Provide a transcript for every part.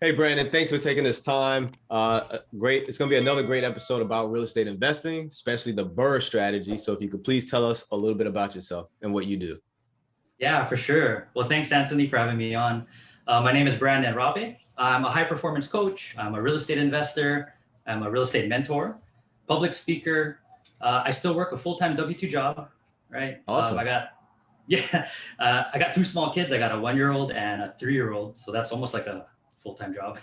Hey, Brandon, thanks for taking this time. Great. It's going to be another great episode about real estate investing, especially the BRRRR strategy. So if you could please tell us a little bit about yourself and what you do. Yeah, for sure. Well, thanks, Anthony, for having me on. My name is brandonrabe. I'm a high performance coach. I'm a real estate investor. I'm a real estate mentor, public speaker. I still work a full-time W-2 job, right? Awesome. I got two small kids. I got a 1-year-old and a 3-year-old. So that's almost like a full-time job.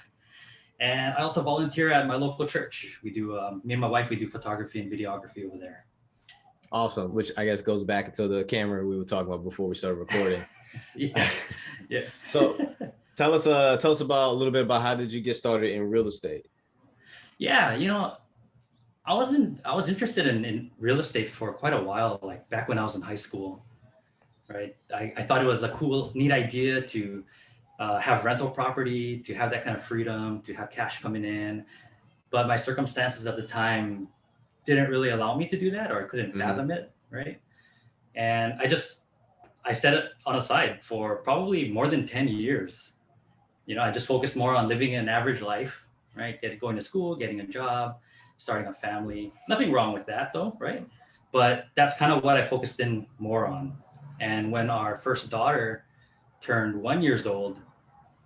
And I also volunteer at my local church. We do, me and my wife, we do photography and videography over there. Awesome, which I guess goes back into the camera we were talking about before we started recording. Yeah. So tell us about a little bit about how did you get started in real estate? Yeah, I was interested in real estate for quite a while, like back when I was in high school, right? I thought it was a cool, neat idea to have rental property, to have that kind of freedom, to have cash coming in. But my circumstances at the time didn't really allow me to do that, or I couldn't fathom it, right? And I set it on a side for probably more than 10 years. I just focused more on living an average life, right? Going to school, getting a job, starting a family. Nothing wrong with that though, right? But that's kind of what I focused in more on. And when our first daughter turned 1 year old,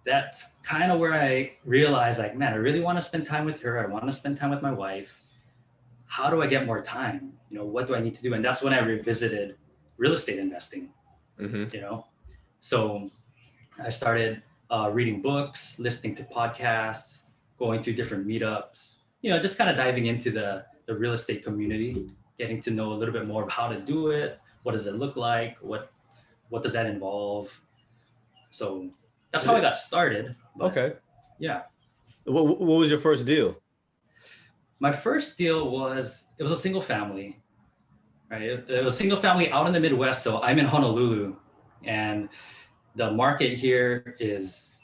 that's kind of where I realized, like, man, I really want to spend time with her. I want to spend time with my wife. How do I get more time? What do I need to do? And that's when I revisited real estate investing, So I started reading books, listening to podcasts, going to different meetups, just kind of diving into the real estate community, getting to know a little bit more of how to do it. What does it look like? What does that involve? So that's how I got started. Okay. Yeah. What was your first deal? My first deal was a single family, right? It was a single family out in the Midwest. So I'm in Honolulu, and the market here is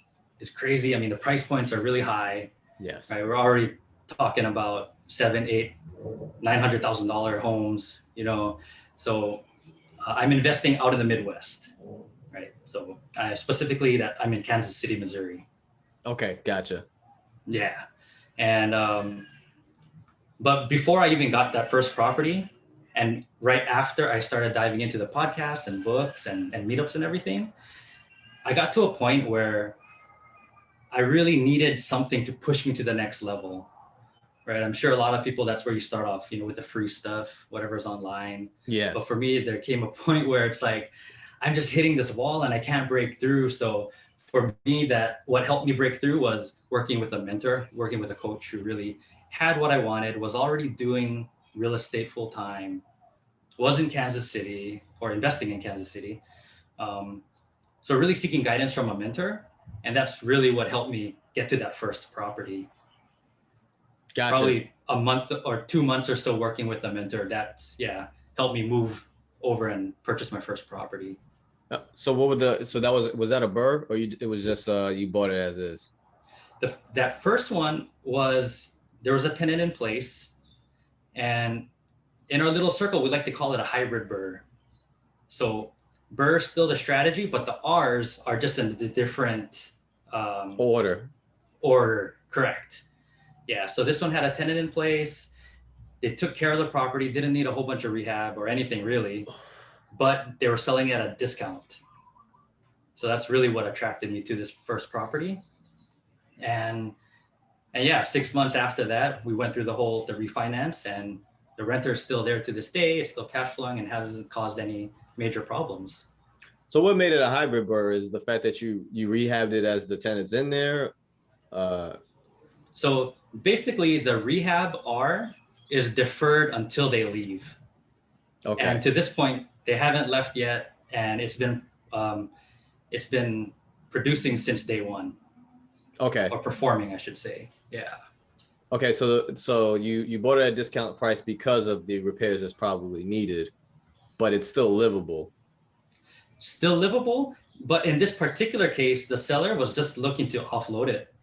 crazy. I mean, the price points are really high. Yes. Right. We're already talking about $700,000, $800,000, $900,000 homes, So I'm investing out in the Midwest, right? So specifically that I'm in Kansas City, Missouri. Okay, gotcha. Yeah. And but before I even got that first property, and right after I started diving into the podcast and books and meetups and everything, I got to a point where I really needed something to push me to the next level, right? I'm sure a lot of people, that's where you start off, with the free stuff, whatever's online. Yes. But for me, there came a point where it's like, I'm just hitting this wall and I can't break through. So for me, what helped me break through was working with a mentor, working with a coach who really had what I wanted, was already doing real estate full time, was in Kansas City or investing in Kansas City. So really seeking guidance from a mentor. And that's really what helped me get to that first property. Gotcha. Probably a month or 2 months or so working with a mentor. That's helped me move over and purchase my first property. So was that a BRRRR, or it was just you bought it as is? That first one was, there was a tenant in place, and in our little circle, we like to call it a hybrid BRRRR. So BRRRR is still the strategy, but the R's are just in the different order. Correct. Yeah. So this one had a tenant in place. They took care of the property, didn't need a whole bunch of rehab or anything really, but they were selling at a discount. So that's really what attracted me to this first property. And 6 months after that, we went through the refinance, and the renter is still there to this day. It's still cash flowing and hasn't caused any major problems. So what made it a hybrid BRRRR is the fact that you rehabbed it as the tenants in there. So basically the rehab R is deferred until they leave. Okay. And to this point, they haven't left yet. And it's been producing since day one. Okay. Or performing, I should say. Yeah. Okay. So you bought it at a discount price because of the repairs that's probably needed, but it's still livable. Still livable. But in this particular case, the seller was just looking to offload it.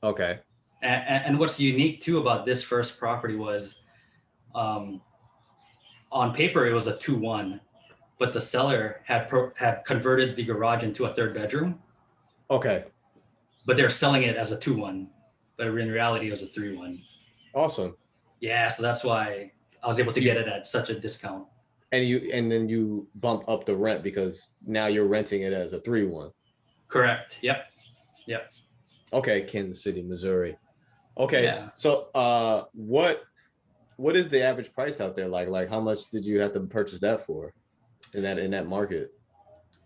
Okay. And what's unique too about this first property was, on paper, it was a 2-1, but the seller had converted the garage into a 3rd bedroom. Okay. but they're selling it as a 2-1, but in reality it was a 3-1. Awesome. Yeah, so that's why I was able to get it at such a discount. And then you bump up the rent because now you're renting it as a 3-1. Correct. Yep. Okay, Kansas City, Missouri. Okay, Yeah. so what is the average price out there like? Like how much did you have to purchase that for in that market?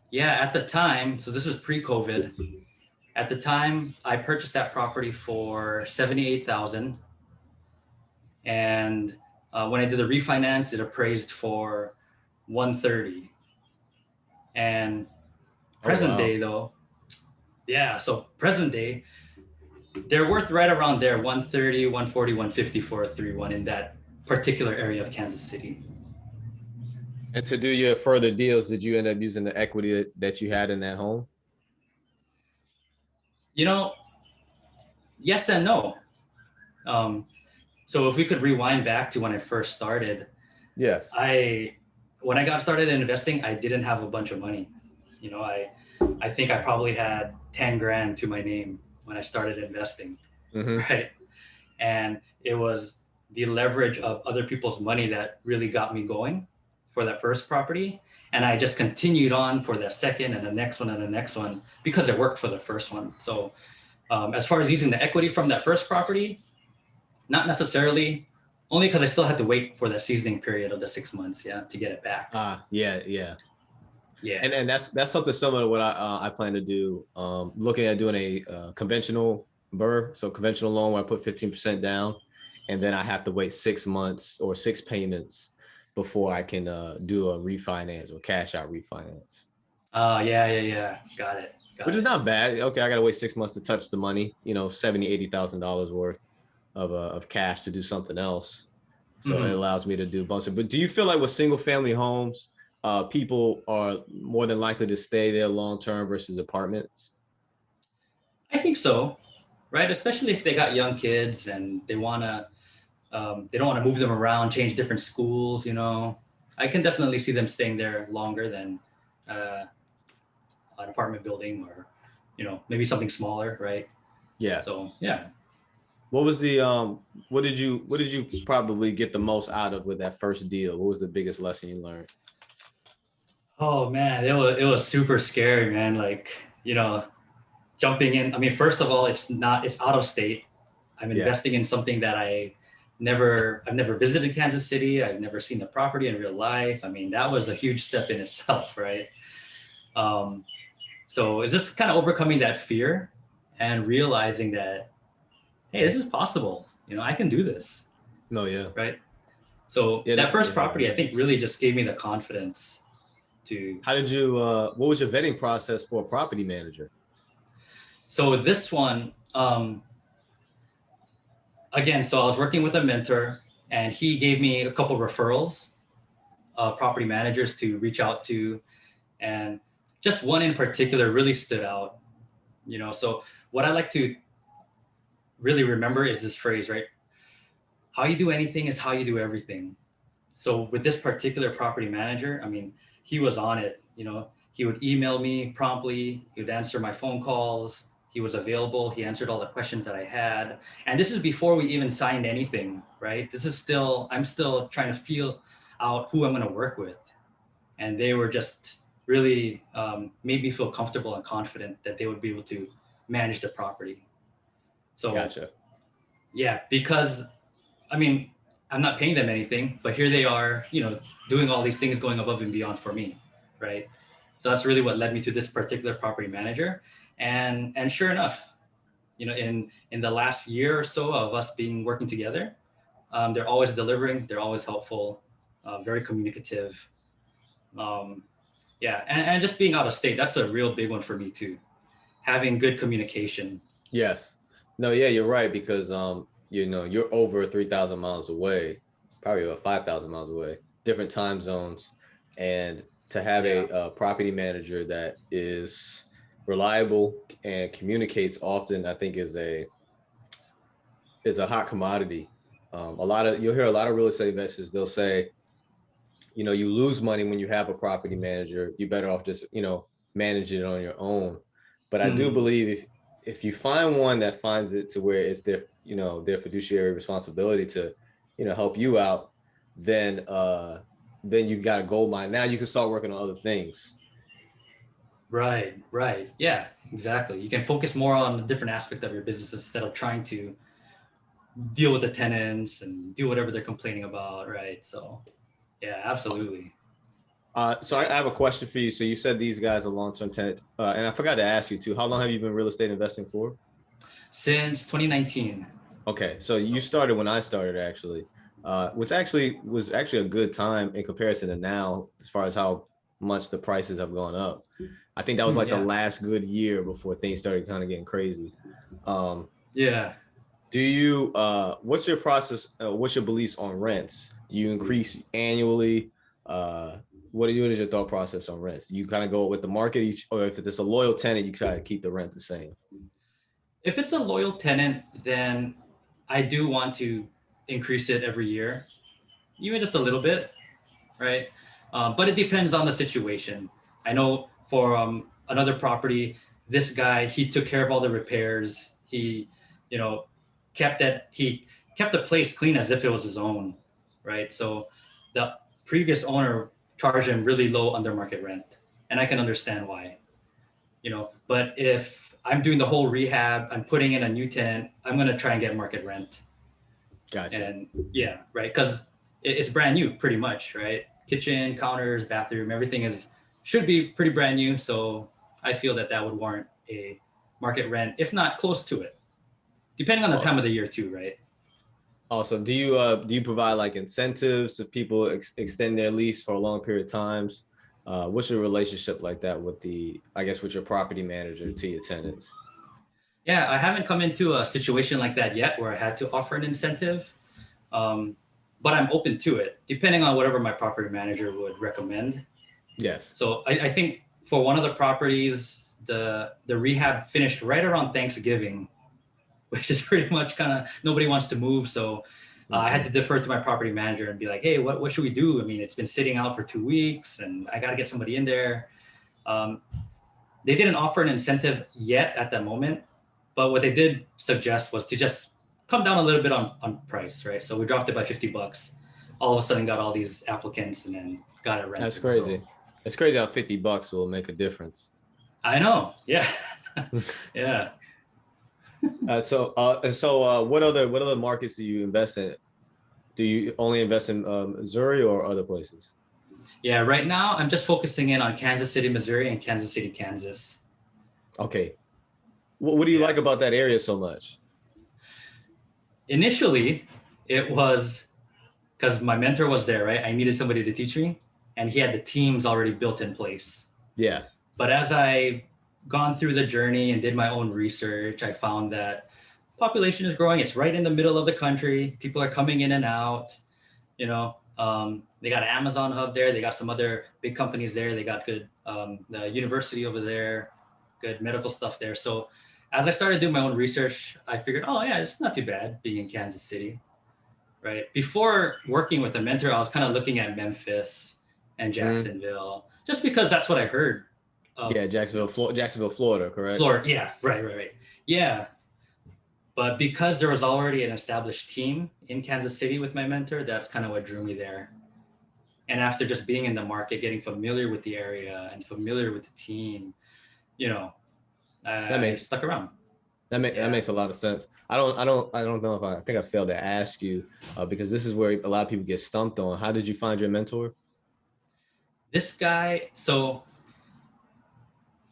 Yeah, at the time, so this is pre-COVID. At the time, I purchased that property for 78,000, and when I did the refinance, it appraised for 130. And present day though, yeah, so present day, they're worth right around there, 130, 140, 150 for a 3-1 in that particular area of Kansas City. And to do your further deals, did you end up using the equity that you had in that home? You know, yes and no. So if we could rewind back to when I first started, Yes. when I got started in investing, I didn't have a bunch of money. You know, I think I probably had 10 grand to my name when I started investing, right? And it was the leverage of other people's money that really got me going for that first property. And I just continued on for the second and the next one and the next one because it worked for the first one. So as far as using the equity from that first property, not necessarily, only because I still had to wait for the seasoning period of the 6 months, to get it back. Yeah. Yeah. And that's something similar to what I plan to do. Looking at doing a conventional BRRRR, so conventional loan where I put 15% down, and then I have to wait 6 months or 6 payments before I can do a refinance or cash out refinance. Yeah. Got it. Which is not bad. Okay, I got to wait 6 months to touch the money. You know, $70,000-$80,000 worth of cash to do something else. So it allows me to do a bunch of. But do you feel like with single family homes, people are more than likely to stay there long term versus apartments? I think so, right? Especially if they got young kids and they don't want to move them around, change different schools. You know, I can definitely see them staying there longer than an apartment building or, maybe something smaller, right? Yeah. So yeah. What was the what did you probably get the most out of with that first deal? What was the biggest lesson you learned? Oh man, it was super scary, man. Like, jumping in. I mean, first of all, it's out of state. I'm investing in something that I've never visited Kansas City. I've never seen the property in real life. I mean, that was a huge step in itself, right? So it's just kind of overcoming that fear and realizing that, hey, this is possible. I can do this. No, yeah. Right. So that first property, I think, really just gave me the confidence to. How did you? What was your vetting process for a property manager? So this one, again, so I was working with a mentor, and he gave me a couple referrals of property managers to reach out to, and just one in particular really stood out. So what I like to really remember is this phrase, right? How you do anything is how you do everything. So with this particular property manager, I mean, he was on it. He would email me promptly. He would answer my phone calls. He was available. He answered all the questions that I had. And this is before we even signed anything, right? I'm still trying to feel out who I'm going to work with. And they were just really made me feel comfortable and confident that they would be able to manage the property. So, gotcha. Yeah, because, I mean, I'm not paying them anything, but here they are, doing all these things, going above and beyond for me, right? So that's really what led me to this particular property manager. And sure enough, in the last year or so of us working together, they're always delivering. They're always helpful, very communicative. And just being out of state, that's a real big one for me too. Having good communication. Yes. No, yeah, you're right, because you're over 3,000 miles away, probably about 5,000 miles away, different time zones. And to have a property manager that is reliable and communicates often, I think is a hot commodity. You'll hear a lot of real estate investors, they'll say, you lose money when you have a property manager. You're better off just, manage it on your own. But I do believe if you find one that finds it to where it's their, their fiduciary responsibility to, help you out, then you got a gold mine. Now you can start working on other things. Right, right. Yeah, exactly. You can focus more on a different aspect of your business instead of trying to deal with the tenants and do whatever they're complaining about, right? So, yeah, absolutely. So I have a question for you. So you said these guys are long-term tenants, and I forgot to ask you too. How long have you been real estate investing for? Since 2019. Okay, so you started when I started actually, which actually was actually a good time in comparison to now, as far as how much the prices have gone up. I think that was like the Yeah. last good year before things started kind of getting crazy. Um, Yeah. do you what's your process? What's your beliefs on rents? Do you increase annually? Uh, what is your thought process on rents? Do you kind of go with the market, or if it's a loyal tenant, you try to keep the rent the same? If it's a loyal tenant, then I do want to increase it every year, even just a little bit, right? But it depends on the situation. I know for another property, this guy, he took care of all the repairs. He, you know, he kept the place clean as if it was his own, right? So the previous owner charged him really low under market rent, and I can understand why. But if I'm doing the whole rehab, I'm putting in a new tenant, I'm gonna try and get market rent. Gotcha. And yeah, right, because it's brand new, pretty much, right? Kitchen, counters, bathroom, everything should be pretty brand new. So I feel that would warrant a market rent, if not close to it, depending on the time of the year too, right? Awesome. Do you provide like incentives if people extend their lease for a long period of times? What's your relationship like that with with your property manager to your tenants? Yeah, I haven't come into a situation like that yet where I had to offer an incentive, um, but I'm open to it, depending on whatever my property manager would recommend. Yes. So I think for one of the properties, the rehab finished right around Thanksgiving, which is pretty much kind of nobody wants to move. So I had to defer to my property manager and be like, hey, what should we do? I mean, it's been sitting out for 2 weeks and I got to get somebody in there. Um, they didn't offer an incentive yet at that moment, but what they did suggest was to just come down a little bit on price, right? So we dropped it by $50. All of a sudden got all these applicants and then got it rented. That's crazy. So, It's crazy how $50 will make a difference. I know. Yeah. Yeah. What other markets do you invest in? Do you only invest in Missouri or other places? Yeah. Right now, I'm just focusing in on Kansas City, Missouri, and Kansas City, Kansas. Okay. What do you like about that area so much? Initially, it was because my mentor was there, right? I needed somebody to teach me, and he had the teams already built in place. Yeah. But as I gone through the journey and did my own research, I found that population is growing. It's right in the middle of the country. People are coming in and out. They got an Amazon hub there. They got some other big companies there. They got good the university over there, good medical stuff there. So as I started doing my own research, I figured, oh yeah, it's not too bad being in Kansas City, right? Before working with a mentor, I was kind of looking at Memphis and Jacksonville, just because that's what I heard. Yeah, Jacksonville, Florida, correct? Florida, yeah, right. Yeah. But because there was already an established team in Kansas City with my mentor, that's kind of what drew me there. And after just being in the market, getting familiar with the area and familiar with the team, I stuck around. That makes a lot of sense. I don't know if I think I failed to ask you because this is where a lot of people get stumped on. How did you find your mentor? This guy, so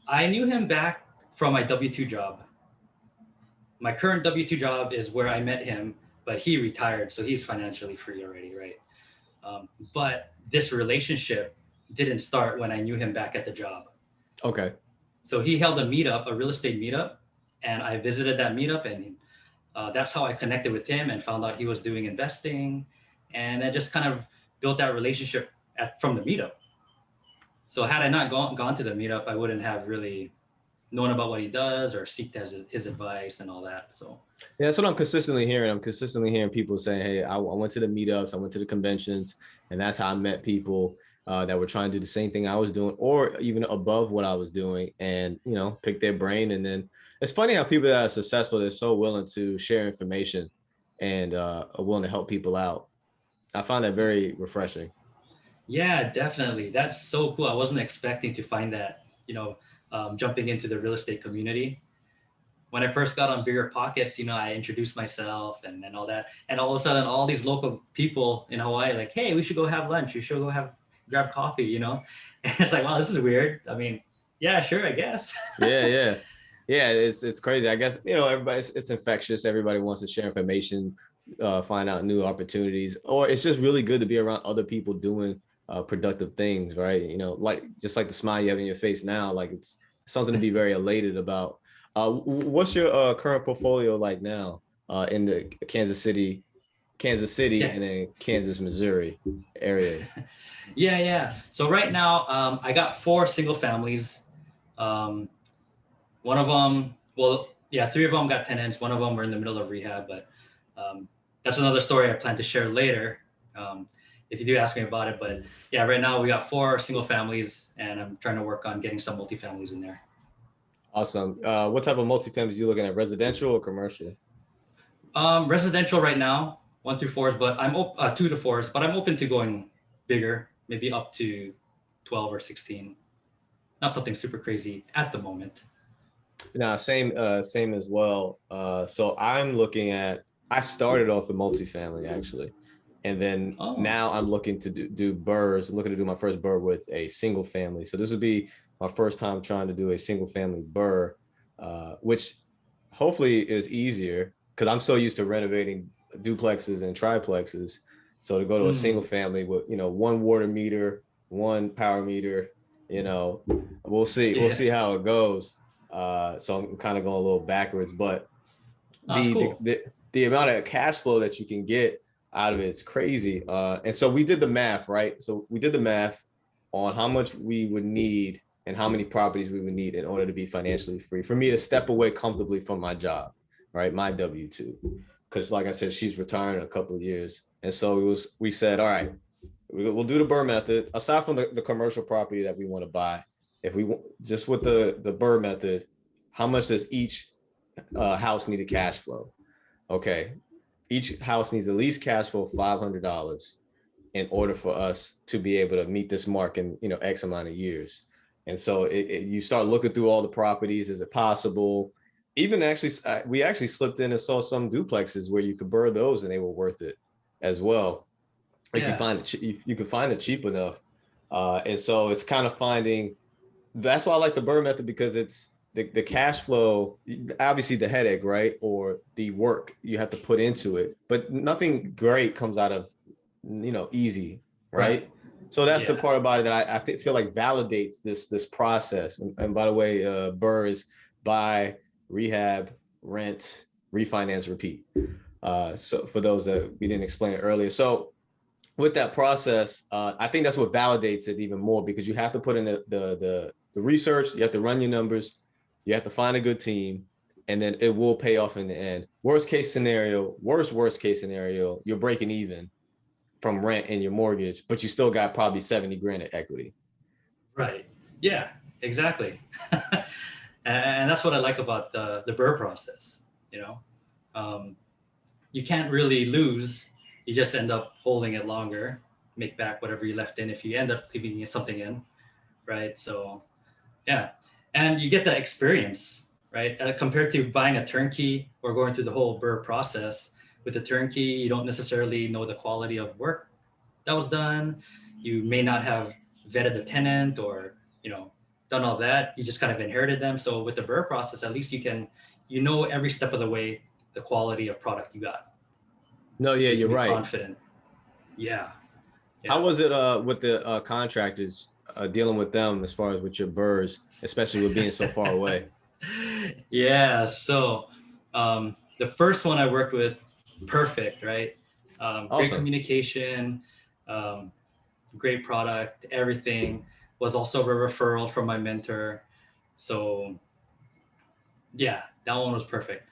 I knew him back from my W-2 job. My current W-2 job is where I met him, but he retired, so he's financially free already, right? But this relationship didn't start when I knew him back at the job. Okay. So he held a real estate meetup, and I visited that meetup, and that's how I connected with him and found out he was doing investing, and I just kind of built that relationship from the meetup. So had I not gone to the meetup, I wouldn't have really known about what he does or seeked his advice and all that. So yeah, that's what I'm consistently hearing. I'm consistently hearing people saying, hey, I went to the meetups, I went to the conventions, and that's how I met people. that were trying to do the same thing I was doing, or even above what I was doing, and pick their brain. And then it's funny how people that are successful, they're so willing to share information and are willing to help people out. I find that very refreshing. Yeah, definitely. That's so cool. I wasn't expecting to find that, jumping into the real estate community. When I first got on Bigger Pockets, I introduced myself and all that. And all of a sudden, all these local people in Hawaii, like, hey, we should go have lunch. We should go grab coffee. And it's like, wow, this is weird. I mean, yeah, sure, I guess. Yeah. It's crazy. I guess, everybody, it's infectious. Everybody wants to share information, find out new opportunities, or it's just really good to be around other people doing productive things, right? Like just like the smile you have in your face now, like it's something to be very elated about. What's your current portfolio like now in the Kansas City, Yeah. and then Kansas, Missouri areas? Yeah. So right now, I got 4 single families. Um, One of them, well, yeah, 3 of them got tenants. One of them were in the middle of rehab, but that's another story I plan to share later if you do ask me about it. But yeah, right now we got 4 single families, and I'm trying to work on getting some multifamilies in there. Awesome. What type of multifamily are you looking at? Residential or commercial? Residential right now, 1 through 4s, but 2 to 4s, but I'm open to going bigger, maybe up to 12 or 16. Not something super crazy at the moment. No, same as well. So I started off with multifamily actually. And then Oh, now I'm looking to do BRRRRs. I'm looking to do my first BRRRR with a single family. So this would be my first time trying to do a single family BRRRR, which hopefully is easier because I'm so used to renovating duplexes and triplexes. So to go to a single family with, one water meter, one power meter, you know, we'll yeah. see how it goes. So I'm kind of going a little backwards, but That's the, the cool. the the amount of cash flow that you can get out of it is crazy. And so we did the math, right? So we did the math on how much we would need and how many properties we would need in order to be financially free for me to step away comfortably from my job, right? My W-2. Because like I said, she's retiring in a couple of years. And so we said, all right, we'll do the BRRRR method. Aside from the commercial property that we want to buy, if we just with the BRRRR method, how much does each house need a cash flow? Okay, each house needs at least cash flow $500 in order for us to be able to meet this mark in X amount of years. And so you start looking through all the properties. Is it possible? Even actually, we actually slipped in and saw some duplexes where you could BRRRR those and they were worth it as well. If you Yeah. find it, you can find it cheap enough. And so it's kind of finding. That's why I like the BRRRR method because it's the cash flow, obviously the headache, right? Or the work you have to put into it, but nothing great comes out of, easy, Right. right? So that's the Yeah. part about it that I feel like validates this process. And by the way, BRRRR is buy, rehab, rent, refinance, repeat. So for those that we didn't explain it earlier. So with that process, I think that's what validates it even more because you have to put in the research, you have to run your numbers, you have to find a good team, and then it will pay off in the end. Worst case scenario, worst case scenario, you're breaking even from rent and your mortgage, but you still got probably 70 grand in equity. Right. Yeah, exactly. And that's what I like about the BRRRR process. You know, um, you can't really lose. You just end up holding it longer, make back whatever you left in if you end up leaving something in, right? So yeah, and you get that experience, right? Compared to buying a turnkey or going through the whole BRRRR process. With the turnkey, you don't necessarily know the quality of work that was done. You may not have vetted the tenant or done all that. You just kind of inherited them. So with the BRRRR process, at least you know every step of the way the quality of product you got, No, yeah, so you you're can be right. confident. Yeah, How yeah, was it with the contractors dealing with them as far as with your birds, especially with being so far away? yeah. So the first one I worked with, perfect, right? Great Awesome. communication, um, great product, everything. Was also a referral from my mentor. So yeah, that one was perfect.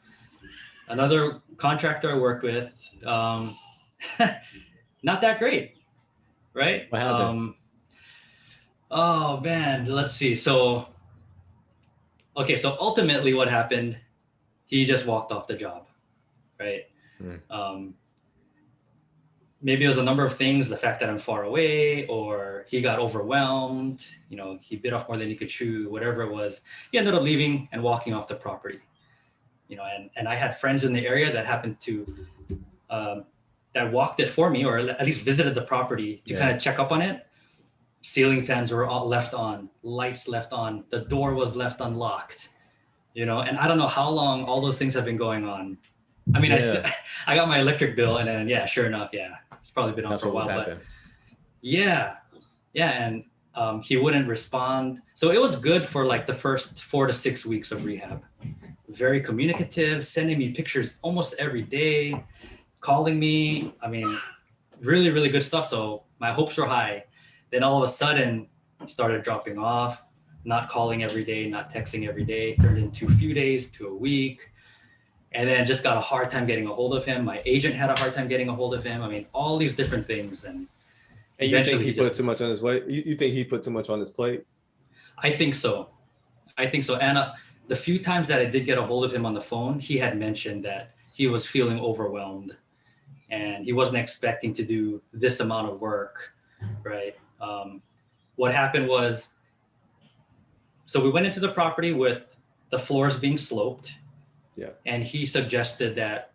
Another contractor I worked with, um, not that great, right? What happened? Oh man, let's see. So okay, so ultimately what happened, he just walked off the job, right? Mm. Um, maybe it was a number of things, the fact that I'm far away, or he got overwhelmed, he bit off more than he could chew, whatever it was. He ended up leaving and walking off the property. And I had friends in the area that happened to um, that walked it for me, or at least visited the property to kind Yeah. of check up on it. Ceiling fans were all left on, lights left on, the door was left unlocked, and I don't know how long all those things have been going on. I mean, Yeah. I got my electric bill, and then yeah, sure enough, yeah, it's probably been on That's for a what was while, but happening. yeah, yeah, and he wouldn't respond. So it was good for like the first 4 to 6 weeks of rehab. Very communicative, sending me pictures almost every day, calling me. I mean, really, really good stuff. So my hopes were high. Then all of a sudden, he started dropping off, not calling every day, not texting every day, turned into a few days to a week. And then just got a hard time getting a hold of him. My agent had a hard time getting a hold of him. I mean, all these different things. And And you think eventually he he put just, too much on his weight? You think he put too much on his plate? I think so. I think so. And the few times that I did get a hold of him on the phone, he had mentioned that he was feeling overwhelmed and he wasn't expecting to do this amount of work, right? What happened was, so we went into the property with the floors being sloped, Yeah. and he suggested that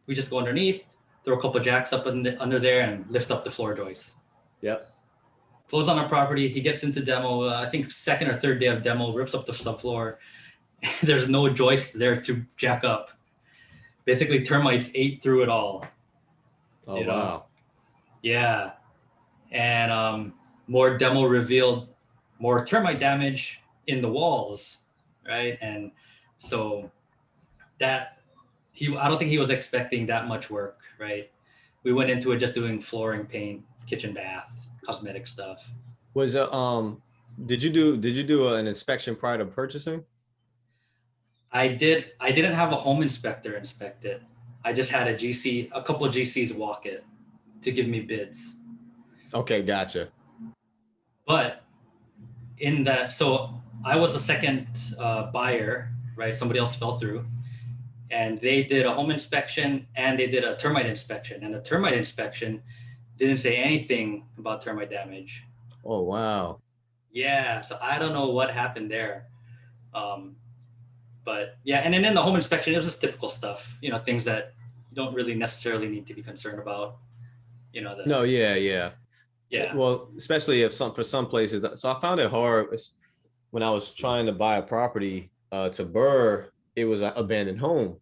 we just go underneath, throw a couple jacks up under there, and lift up the floor joists. Yep. Close on our property. He gets into demo. I think second or third day of demo, rips up the subfloor. There's no joist there to jack up. Basically, termites ate through it all. Oh You know, wow. yeah. And more demo revealed more termite damage in the walls, right? And so that I don't think he was expecting that much work, right? We went into it just doing flooring, paint, kitchen, bath, cosmetic stuff. Was did you do an inspection prior to purchasing? I didn't have a home inspector inspect it. I just had a couple of GCs walk it to give me bids. Okay, gotcha. But in that, so I was a second buyer, right? Somebody else fell through, and they did a home inspection and they did a termite inspection. And the termite inspection didn't say anything about termite damage. Oh wow. Yeah, so I don't know what happened there. Um, but yeah, and then in the home inspection, it was just typical stuff, things that you don't really necessarily need to be concerned about. No, yeah, yeah. Yeah, Well, especially if for some places. So I found it hard when I was trying to buy a property to BRRRR. It was an abandoned home,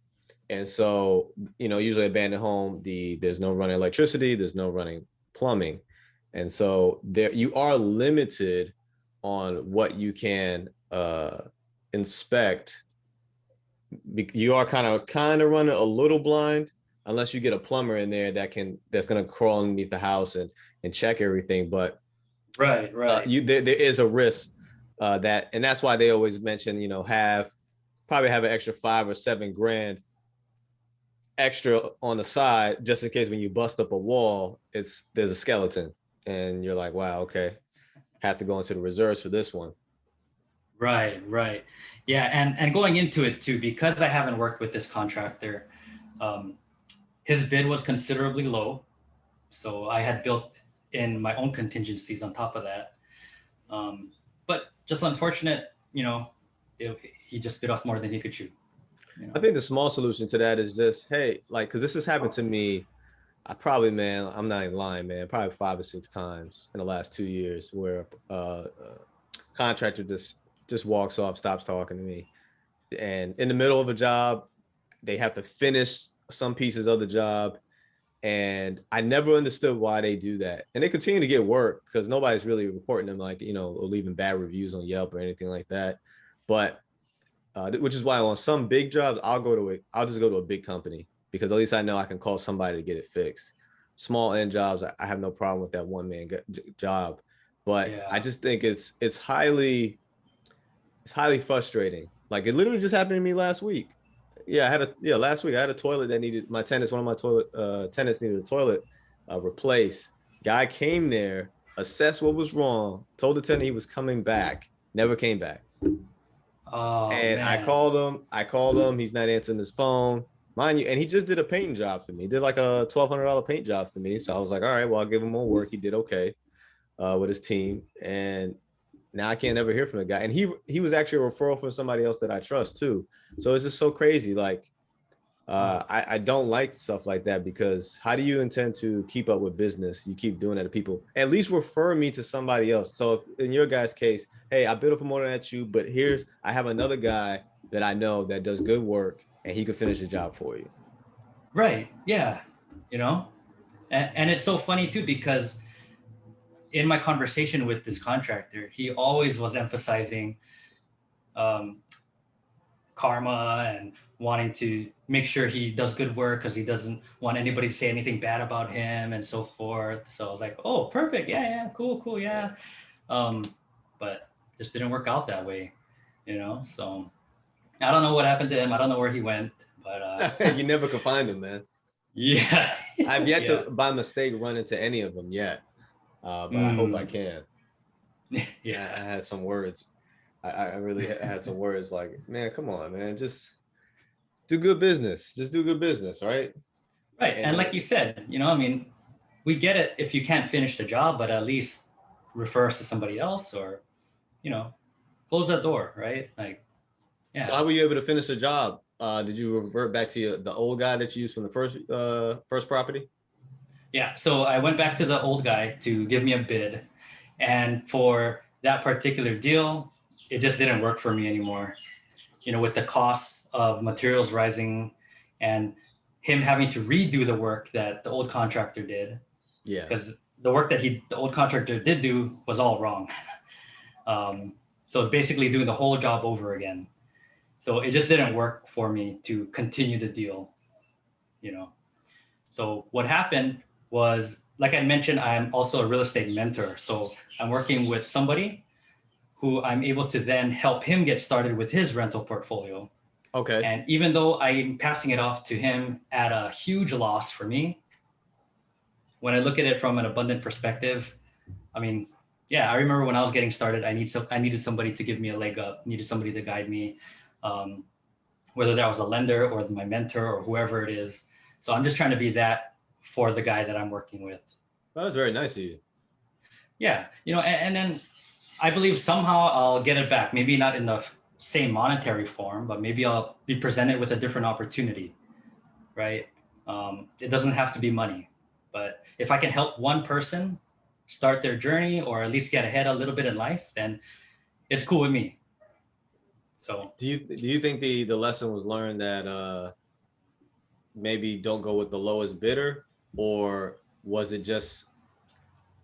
and so usually abandoned home, there's no running electricity, there's no running plumbing, and so there you are limited on what you can inspect. You are kind of running a little blind unless you get a plumber in there that's going to crawl underneath the house and check everything. But right, right. there is a risk and that's why they always mention probably have an extra 5 or 7 grand extra on the side just in case when you bust up a wall, there's a skeleton and you're like, wow, okay, have to go into the reserves for this one. Right, right. Yeah, and going into it too, because I haven't worked with this contractor, um, his bid was considerably low. So I had built in my own contingencies on top of that. But just unfortunate, he just bit off more than he could chew. I think the small solution to that is just, hey, like, because this has happened to me. Man, I'm not even lying, man, probably 5 or 6 times in the last 2 years where contractor just walks off, stops talking to me, and in the middle of a job, they have to finish some pieces of the job, and I never understood why they do that. And they continue to get work because nobody's really reporting them, like, or leaving bad reviews on Yelp or anything like that. But which is why on some big jobs, I'll just go to a big company because at least I know I can call somebody to get it fixed. Small end jobs, I have no problem with that one man job, but I Yeah. just think it's highly frustrating. Like it literally just happened to me last week. Last week I had a toilet that needed one of my toilet tenants needed a toilet replaced. Guy came there, assessed what was wrong, told the tenant he was coming back, never came back. Oh And man. I called him, he's not answering his phone. Mind you, and he just did a painting job for me. He did like a $1,200 paint job for me. So I was like, all right, well, I'll give him more work. He did okay with his team. And now I can't ever hear from the guy. And he was actually a referral from somebody else that I trust too. So it's just so crazy. Like, I don't like stuff like that, because how do you intend to keep up with business? You keep doing that to people. At least refer me to somebody else. So if in your guys' case, hey, I built for more than that you, but I have another guy that I know that does good work and he could finish the job for you. Right. Yeah. You know, and it's so funny too, because in my conversation with this contractor, he always was emphasizing um, karma and wanting to make sure he does good work because he doesn't want anybody to say anything bad about him and so forth. So I was like, oh, perfect. Yeah, cool. Yeah. But just didn't work out that way, you know? So I don't know what happened to him. I don't know where he went, but You never could find them, man. yeah. I've yet to, by mistake, run into any of them yet. But I hope I can. Yeah. I had some words. I really had some words like, man, come on, man, just do good business. Just do good business, right? Right. And like you said, you know, I mean, we get it if you can't finish the job, but at least refer us to somebody else, or, you know, close that door, right? Like, yeah. So how were you able to finish the job? Did you revert back to the old guy that you used from the first property? Yeah. So I went back to the old guy to give me a bid. And for that particular deal, it just didn't work for me anymore. You know, with the costs of materials rising and him having to redo the work that the old contractor did. Yeah. Because the work that the old contractor did do was all wrong. So it's basically doing the whole job over again. So it just didn't work for me to continue the deal, you know. So what happened was, like I mentioned, I'm also a real estate mentor. So I'm working with somebody who I'm able to then help him get started with his rental portfolio. Okay. And even though I'm passing it off to him at a huge loss for me, when I look at it from an abundant perspective, I mean, yeah, I remember when I was getting started, I needed somebody to give me a leg up, needed somebody to guide me, whether that was a lender or my mentor or whoever it is. So I'm just trying to be that for the guy that I'm working with. That was very nice of you. Yeah, you know, and then I believe somehow I'll get it back. Maybe not in the same monetary form, but maybe I'll be presented with a different opportunity, right? It doesn't have to be money, but if I can help one person start their journey or at least get ahead a little bit in life, then it's cool with me. So do you think the lesson was learned that maybe don't go with the lowest bidder, or was it just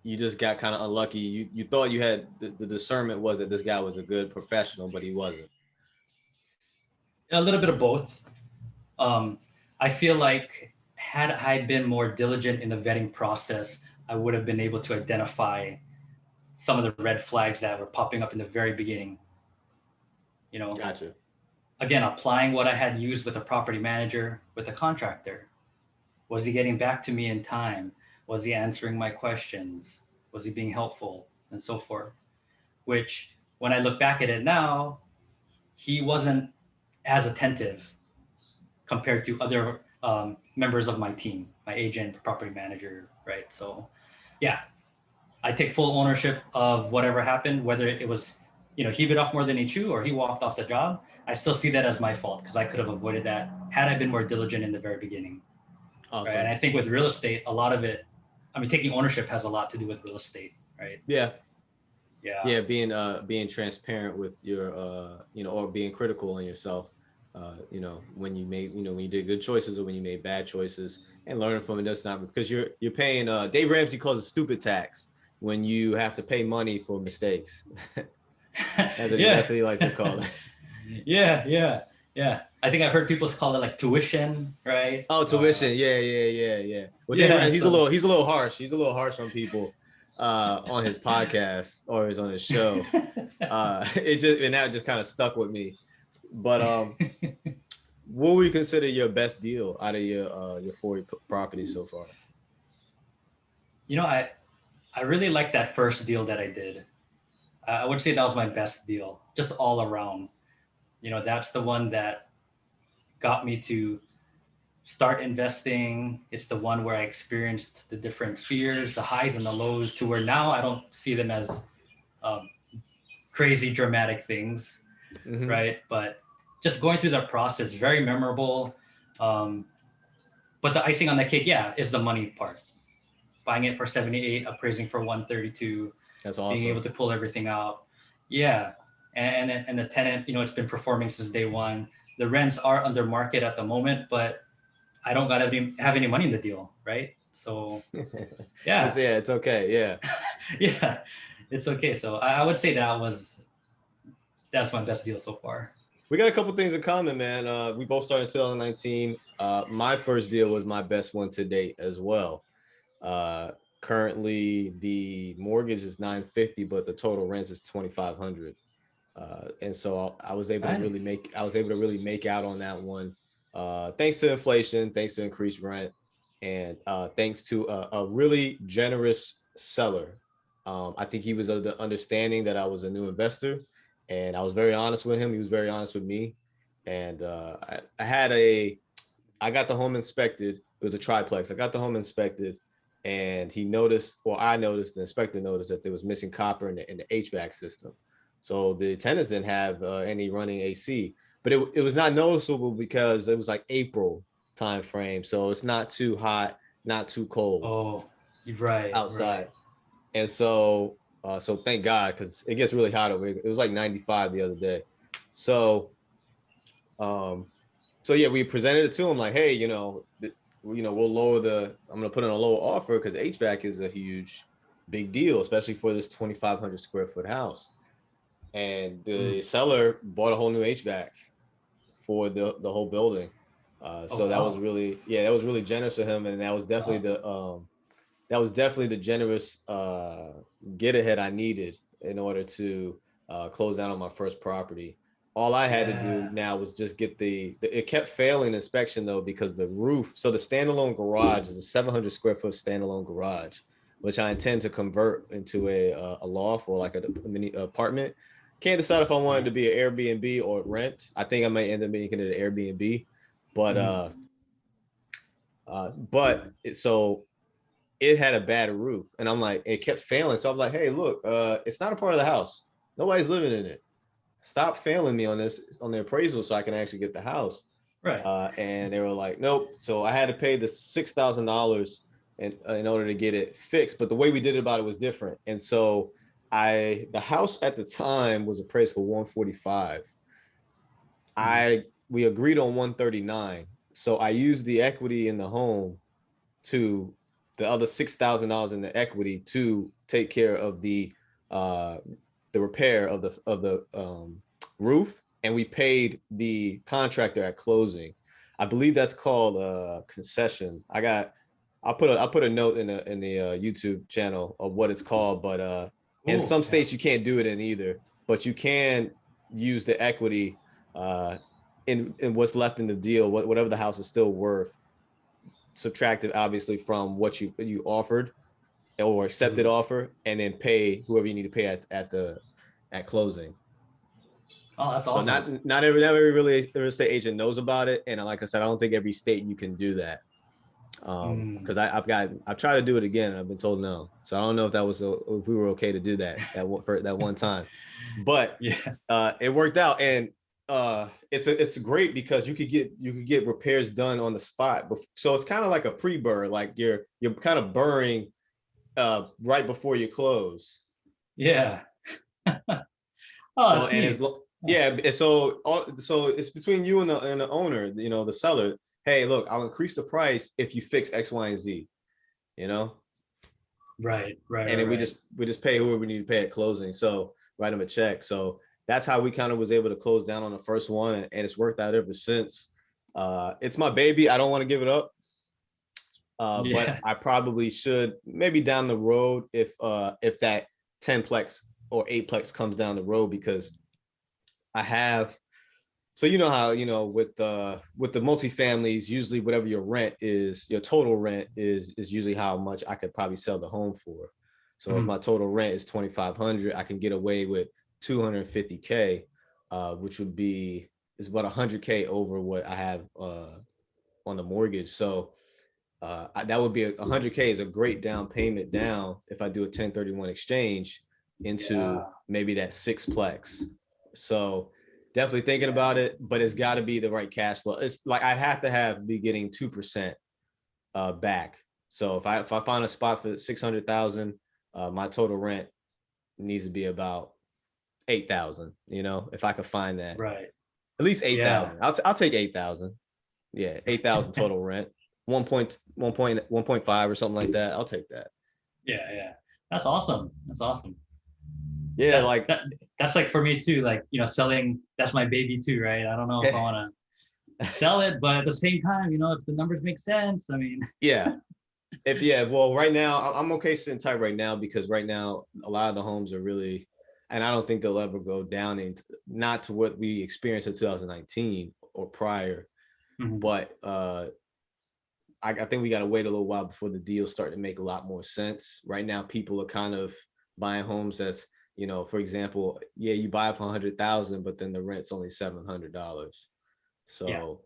you just got kind of unlucky? You thought you had the discernment was that this guy was a good professional, but he wasn't. a little bit of both. I feel like had I been more diligent in the vetting process, I would have been able to identify some of the red flags that were popping up in the very beginning. You know, Gotcha. again, applying what I had used with a property manager, with a contractor. Was he getting back to me in time? Was he answering my questions? Was he being helpful? And so forth. Which, when I look back at it now, he wasn't as attentive compared to other members of my team, my agent, property manager, right? So, yeah, I take full ownership of whatever happened, whether it was, you know, he bit off more than he chewed or he walked off the job. I still see that as my fault because I could have avoided that had I been more diligent in the very beginning. Awesome. Right? And I think with real estate, a lot of it, I mean, taking ownership has a lot to do with real estate, right? Yeah. Yeah. Being transparent with your or being critical on yourself, when you made, when you did good choices or when you made bad choices, and learning from it. That's not because you're paying, Dave Ramsey calls it stupid tax when you have to pay money for mistakes. That's what he likes to call it. Yeah. I think I've heard people call it like tuition, right? Oh, tuition. Yeah. Well, Dave Ramsey, he's a little harsh. He's a little harsh on people on his podcast or on his show. That just kind of stuck with me. But what would you consider your best deal out of your 40 properties so far? You know, I really like that first deal that I did. I would say that was my best deal, just all around. That's the one that got me to start investing. It's the one where I experienced the different fears, the highs and the lows, to where now I don't see them as um, crazy dramatic things, Mm-hmm. right? But just going through that process, very memorable. Um, but the icing on the cake, yeah, is the money part. Buying it for 78, appraising for 132, That's being able awesome. to pull everything out. Yeah. And the tenant, it's been performing since day one. The rents are under market at the moment, but I don't gotta have any money in the deal, right? So It's yeah, yeah, it's okay. Yeah. yeah, it's okay. So I would say that's my best deal so far. We got a couple things in common, man. We both started in 2019. My first deal was my best one to date as well. Uh, Currently, the mortgage is 950, but the total rent is 2,500. And so I was able to really Nice. make out on that one, thanks to inflation, thanks to increased rent, and thanks to a really generous seller. I think he was of the understanding that I was a new investor, and I was very honest with him. He was very honest with me, and I got the home inspected. It was a triplex. I got the home inspected, and he noticed, or I noticed, the inspector noticed that there was missing copper in the HVAC system. So the tenants didn't have any running AC, but it was not noticeable because it was like April time frame. So it's not too hot, not too cold Oh, right, outside. right. And so thank God, because it gets really hot over here. It was like 95 the other day. So um, so yeah, we presented it to him like, hey, we'll lower I'm gonna put in a low offer because HVAC is a huge, big deal, especially for this 2,500 square foot house. And Mm. the seller bought a whole new HVAC for the whole building. Oh So that was wow. really, yeah, that was really generous of him, and that was definitely the generous get ahead I needed in order to close down on my first property. All I had to do Yeah. now was just get it kept failing inspection though, because the roof, so the standalone garage is a 700 square foot standalone garage, which I intend to convert into a loft or like a mini apartment. Can't decide if I want it to be an Airbnb or rent. I think I might end up making it an Airbnb, but Mm. so it had a bad roof, and I'm like, it kept failing. So I'm like, hey, look, it's not a part of the house. Nobody's living in it. Stop failing me on the appraisal so I can actually get the house. Right. And they were like, nope. So I had to pay the $6,000 in order to get it fixed. But the way we did it about it was different. And so the house at the time was appraised for 145. Mm. We agreed on 139. So I used the equity in the home to the other $6,000 in the equity to take care of uh, the repair of the roof, and we paid the contractor at closing. I believe that's called a concession. I'll put a note in the YouTube channel of what it's called, but in Cool. some Yeah. states you can't do it in either, but you can use the equity uh, in what's left in the deal, whatever the house is still worth, subtracted obviously from what you offered or accepted Mm. offer, and then pay whoever you need to pay at closing. Oh, that's But awesome. not every real estate agent knows about it, and like I said, I don't think every state you can do that. Mm. Because I've tried to do it again, and I've been told no. So I don't know if if we were okay to do for that one time, but Yeah. it worked out, and it's great because you could get repairs done on the spot. So it's kind of like a pre-burr, like you're kind of burring right before you close. Yeah. Oh, So that's and neat. Huh. yeah, so it's between you and the owner, the seller. Hey, look, I'll increase the price if you fix X, Y, and Z. You know, Right. Right. and Right. then Right. we just pay whoever we need to pay at closing. So write them a check. So that's how we kind of was able to close down on the first one, and it's worked out ever since. It's my baby. I don't want to give it up. But Yeah. I probably should maybe down the road if that 10plex or 8plex comes down the road, because I have, so you know how with the multifamilies, usually whatever your rent is, your total rent is usually how much I could probably sell the home for. So if my total rent is 2,500, I can get away with 250K, which would be is about 100K over what I have on the mortgage. So that would be 100K is a great down payment down if I do a 1031 exchange into maybe that sixplex. So definitely thinking about it, but it's got to be the right cash flow. It's like I'd have to be getting 2% back. So if I find a spot for 600,000, my total rent needs to be about 8,000. You know, if I could find that, Right. at least 8,000. I'll take 8,000. Yeah, 8,000 total rent. 1.5 or something like that. I'll take that. Yeah. That's awesome. Yeah, that's like for me too. Like, you know, selling, that's my baby too, right? I don't know if I want to sell it, but at the same time, you know, if the numbers make sense, I mean. Well, right now I'm okay sitting tight right now because right now a lot of the homes are really, and I don't think they'll ever go down into not to what we experienced in 2019 or prior, but I think we got to wait a little while before the deals start to make a lot more sense. Right now, people are kind of buying homes that's, you know, for example, you buy it for 100,000, but then the rent's only $700. So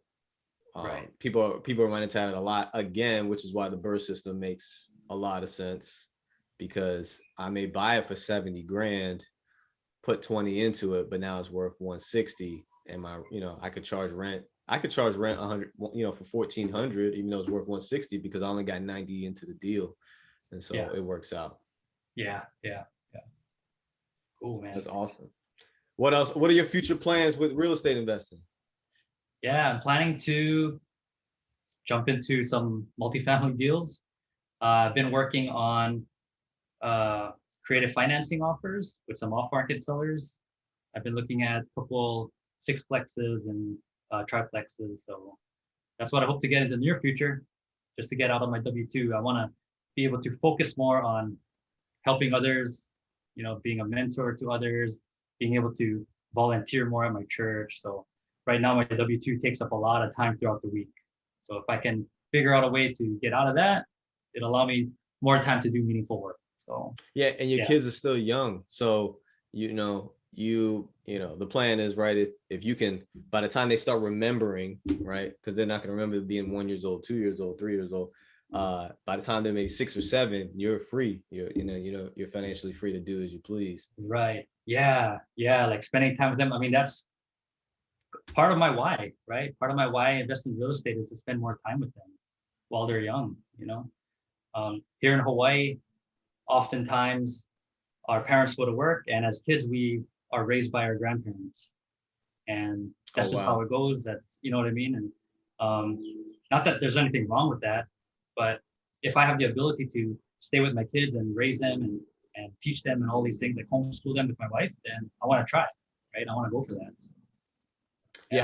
people are running to it a lot again, which is why the BRRRR system makes a lot of sense, because I may buy it for 70 grand, put 20 into it, but now it's worth 160, and I could charge rent 100, for 1,400, even though it's worth 160 because I only got 90 into the deal, and so it works out. Yeah. Cool, man. That's awesome. What else? What are your future plans with real estate investing? Yeah, I'm planning to jump into some multifamily deals. I've been working on creative financing offers with some off-market sellers. I've been looking at a couple sixplexes and triplexes. So that's what I hope to get in the near future, just to get out of my W-2. I want to be able to focus more on helping others, you know, being a mentor to others, being able to volunteer more at my church. So right now my W-2 takes up a lot of time throughout the week. So if I can figure out a way to get out of that, it'll allow me more time to do meaningful work. So and your kids are still young. So, the plan is, right, if you can, by the time they start remembering, right, because they're not going to remember being 1 year old, 2 years old, 3 years old, by the time they're maybe 6 or 7, you're free. You're financially free to do as you please. Right. Yeah. Like spending time with them. I mean, that's part of my why, right? Part of my why I invest in real estate is to spend more time with them while they're young. Here in Hawaii, oftentimes our parents go to work, and as kids we are raised by our grandparents, and that's just how it goes. That's, you know what I mean? And not that there's anything wrong with that, but if I have the ability to stay with my kids and raise them and teach them and all these things, like homeschool them with my wife, then I want to try, right? I want to go for that.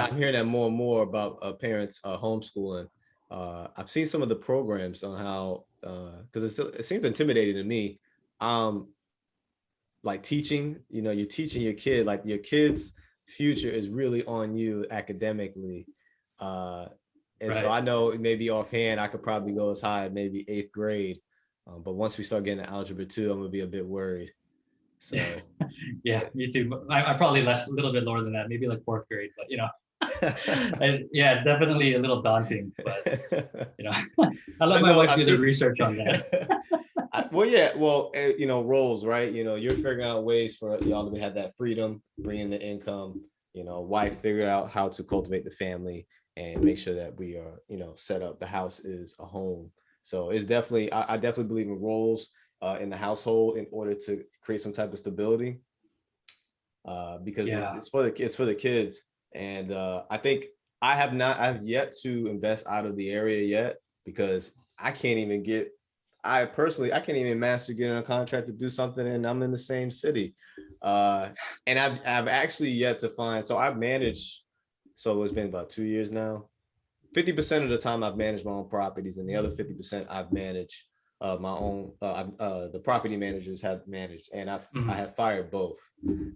I'm hearing that more and more about parents homeschooling. I've seen some of the programs on how, because it seems intimidating to me. Like teaching, you're teaching your kid, like your kid's future is really on you academically. So I know maybe offhand, I could probably go as high as maybe 8th grade. But once we start getting to algebra 2, I'm gonna be a bit worried. So yeah, me too. I probably a little bit lower than that, maybe like 4th grade, but it's definitely a little daunting, but I let my wife do the research on that. Roles, right? You're figuring out ways for y'all to have that freedom, bring in the income, wife figure out how to cultivate the family and make sure that we are, set up. The house is a home. So it's definitely, I definitely believe in roles in the household in order to create some type of stability, because it's for the kids. And I think I've yet to invest out of the area yet, because I can't even master getting a contract to do something, and I'm in the same city. And I've actually yet to find, so I've managed, so it's been about 2 years now. 50% of the time I've managed my own properties, and the other 50% I've managed my own, the property managers have managed, and I have fired both. The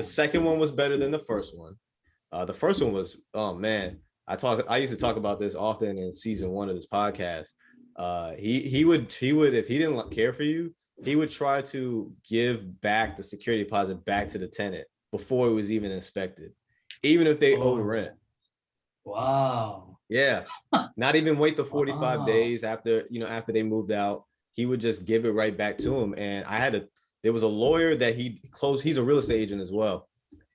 second one was better than the first one. The first one was, oh man, I used to talk about this often in season 1 of this podcast. He would if he didn't care for you, he would try to give back the security deposit back to the tenant before it was even inspected, even if they owed rent. Wow. Yeah, not even wait the 45 Wow. days after after they moved out. He would just give it right back to him. And there was a lawyer that he closed. He's a real estate agent as well.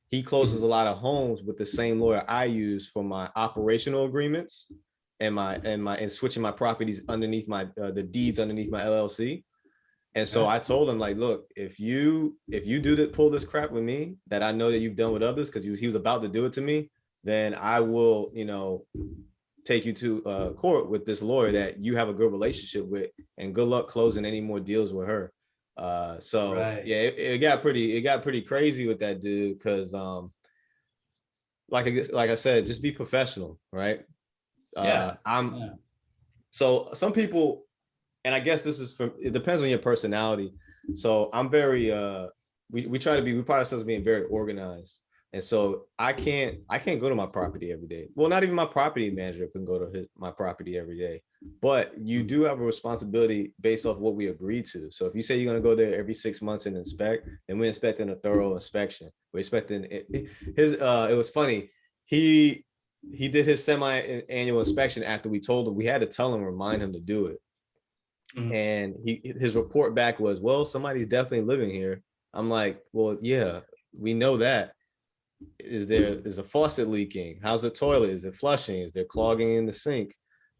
He closes a lot of homes with the same lawyer I use for my operational agreements and switching my properties underneath my the deeds underneath my LLC. And so I told him, like, look, if you pull this crap with me that I know that you've done with others, because he was about to do it to me, then I will, take you to court with this lawyer that you have a good relationship with, and good luck closing any more deals with her. Yeah, it got pretty crazy with that dude, because like I said, just be professional, right? So some people, and I guess it depends on your personality. So I'm very we pride ourselves being very organized. And so I can't go to my property every day. Well, not even my property manager can go to my property every day. But you do have a responsibility based off what we agreed to. So if you say you're going to go there every 6 months and inspect, then we're expecting a thorough inspection. We're expecting it was funny. He did his semi-annual inspection after we told him. We had to tell him, remind him to do it. And his report back was, well, somebody's definitely living here. I'm like, well, yeah, we know that. Is a faucet leaking? How's the toilet? Is it flushing? Is there clogging in the sink?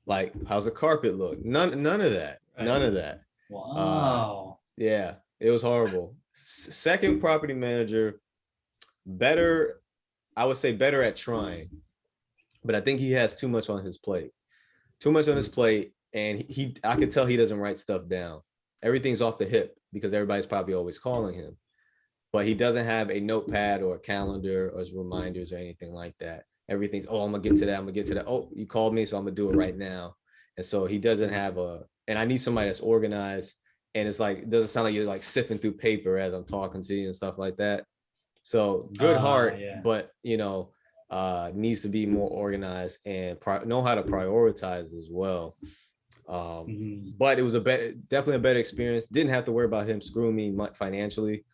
Like, how's the carpet look? None of that. None of that. Wow. Yeah, it was horrible. Second property manager, better, I would say better at trying, but I think he has too much on his plate. And I could tell he doesn't write stuff down. Everything's off the hip because everybody's probably always calling him. But he doesn't have a notepad or a calendar or reminders or anything like that. Everything's, oh, I'm gonna get to that. Oh, you called me, so I'm gonna do it right now. And so he doesn't have and I need somebody that's organized. And it's like, it doesn't sound like you're like sifting through paper as I'm talking to you and stuff like that. So good heart, but needs to be more organized and know how to prioritize as well. But it was definitely a better experience. Didn't have to worry about him screwing me financially.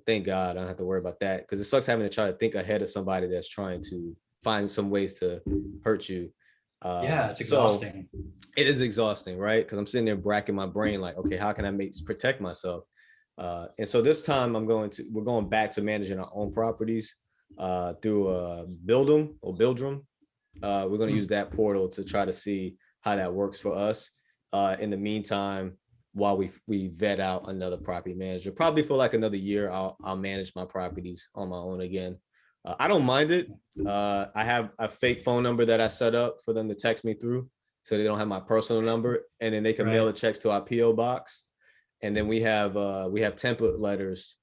Thank God I don't have to worry about that, because it sucks having to try to think ahead of somebody that's trying to find some ways to hurt you. It's exhausting. So it is exhausting, right? Because I'm sitting there bracking my brain like, okay, how can I protect myself? And so this time we're going back to managing our own properties through Build'em or Build'rem. We're going to use that portal to try to see how that works for us. In the meantime, while we vet out another property manager, probably for like another year, I'll manage my properties on my own again. I don't mind it. I have a fake phone number that I set up for them to text me through, so they don't have my personal number, and then they can mail the checks to our PO box. And then we have template letters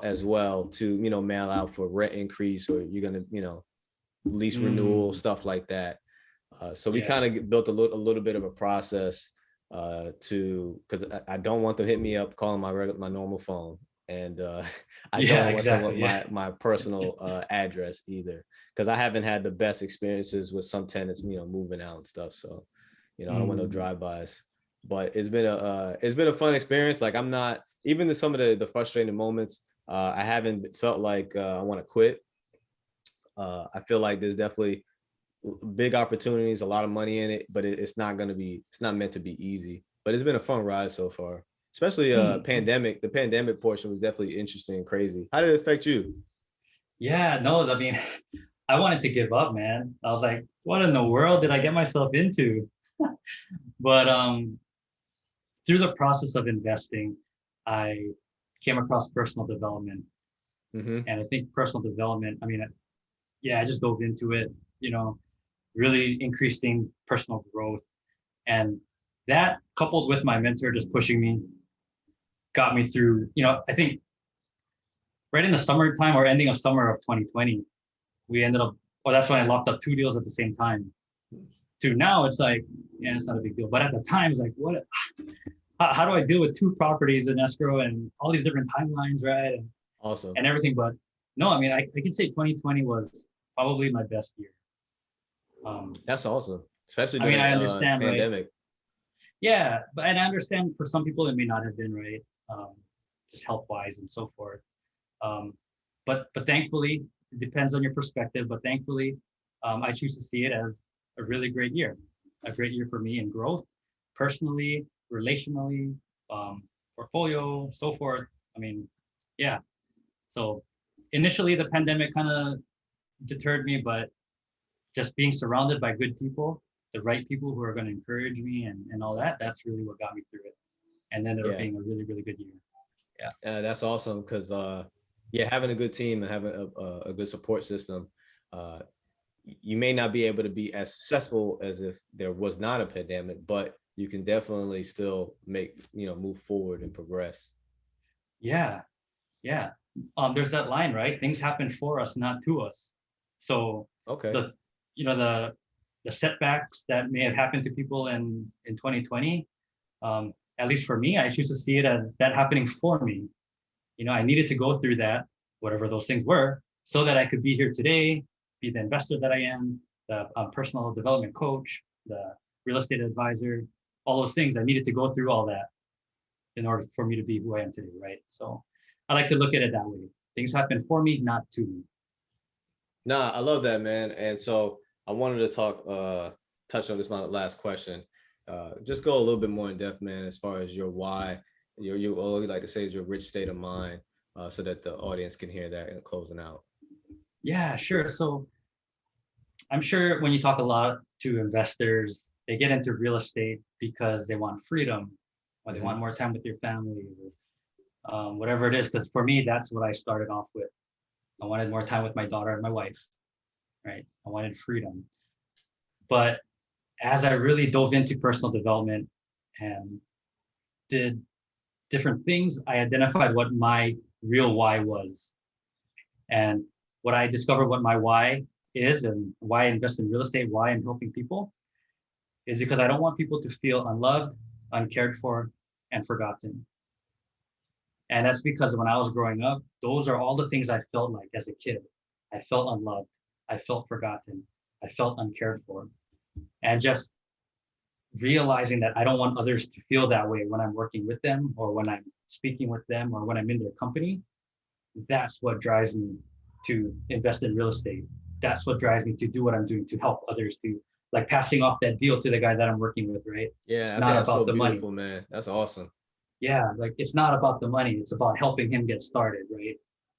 as well to mail out for rent increase, or you're gonna lease renewal, stuff like that. So we kind of built a little bit of a process because I don't want them to hit me up calling my normal phone, and I don't want them with my personal address either, because I haven't had the best experiences with some tenants moving out and stuff. So I don't want no drive-bys. But it's been a fun experience. Like, I'm not, even in some of the frustrating moments, I haven't felt like I want to quit. I feel like there's definitely big opportunities, a lot of money in it, but it's not meant to be easy. But it's been a fun ride so far, especially pandemic. The pandemic portion was definitely interesting and crazy. How did it affect you? Yeah, no, I mean, I wanted to give up, man. I was like, what in the world did I get myself into? But through the process of investing, I came across personal development. And I think personal development, I mean, I just dove into it, really increasing personal growth. And that, coupled with my mentor just pushing me, got me through, I think right in the summertime or ending of summer of 2020, we ended up, that's when I locked up 2 deals at the same time. To now, it's like, it's not a big deal. But at the time, it's like, how do I deal with 2 properties in escrow and all these different timelines, right? And awesome. And everything. But no, I mean, I can say 2020 was probably my best year. That's awesome, especially during I understand, pandemic. Right? Yeah, but and I understand for some people it may not have been right, just health wise and so forth. Um, but thankfully, it depends on your perspective. But thankfully, I choose to see it as a great year for me in growth, personally, relationally, um, portfolio, so forth. I mean, yeah. So initially, the pandemic kind of deterred me, but just being surrounded by good people, the right people who are going to encourage me and all that, that's really what got me through it. And then it Yeah. being a really, really good year. Yeah. That's awesome because yeah, having a good team and having a good support system, uh, you may not be able to be as successful as if there was not a pandemic, but you can definitely still move forward and progress. Yeah. Yeah. There's that line, right? Things happen for us, not to us. So Okay. the, you know, the setbacks that may have happened to people in 2020, at least for me, I choose to see it as that happening for me. I needed to go through that, whatever those things were, so that I could be here today, be the investor that I am, the personal development coach, the real estate advisor, all those things. I needed to go through all that in order for me to be who I am today, right? So I like to look at it that way. Things happen for me, not to me. Nah, I love that, man. And so I wanted to touch on this, my last question. Just go a little bit more in depth, man, as far as your why. You all you like to say is your rich state of mind, so that the audience can hear that in closing out. Yeah, sure. So I'm sure when you talk a lot to investors, they get into real estate because they want freedom or they want more time with their family, or whatever it is. Because for me, that's what I started off with. I wanted more time with my daughter and my wife, right? I wanted freedom. But as I really dove into personal development and did different things, I identified what my real why was. And what I discovered what my why is and why I invest in real estate, why I'm helping people, is because I don't want people to feel unloved, uncared for, and forgotten. And that's because when I was growing up, those are all the things I felt like as a kid. I felt unloved. I felt forgotten. I felt uncared for. And just realizing that I don't want others to feel that way when I'm working with them or when I'm speaking with them or when I'm in their company, that's what drives me to invest in real estate. That's what drives me to do what I'm doing to help others, to like passing off that deal to the guy that I'm working with, right? Yeah, It's I think not that's so about the money. beautiful, man. That's awesome. Yeah, like it's not about the money. It's about helping him get started, right?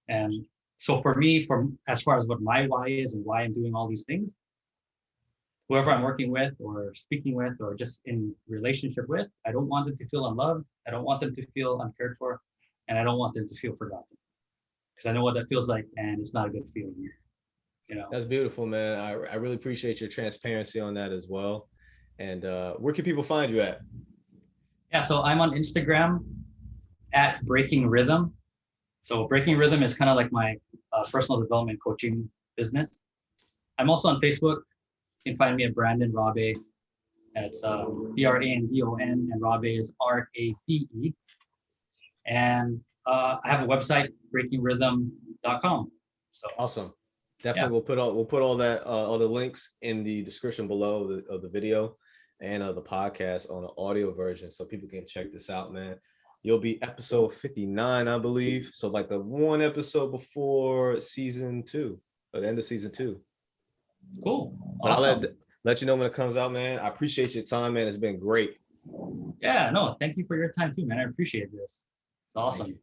And so for me, from as far as what my why is and why I'm doing all these things, whoever I'm working with or speaking with or just in relationship with, I don't want them to feel unloved. I don't want them to feel uncared for, and I don't want them to feel forgotten because I know what that feels like, and it's not a good feeling. That's beautiful, man. I really appreciate your transparency on that as well. And where can people find you at? Yeah, so I'm on Instagram at Breaking Rhythm. So Breaking Rhythm is kind of like my personal development coaching business. I'm also on Facebook. You can find me at Brandon Rabe. It's BRANDON, and Rabe is RABE. And I have a website, breakingrhythm.com. So awesome. Definitely, yeah. We'll put all that all the links in the description below of the video and the podcast on the audio version, so people can check this out, man. You'll be episode 59, I believe. So like the one episode before season 2, or the end of season 2. Cool. But awesome. I'll let you know when it comes out, man. I appreciate your time, man. It's been great. Yeah, no, thank you for your time too, man. I appreciate this. It's awesome.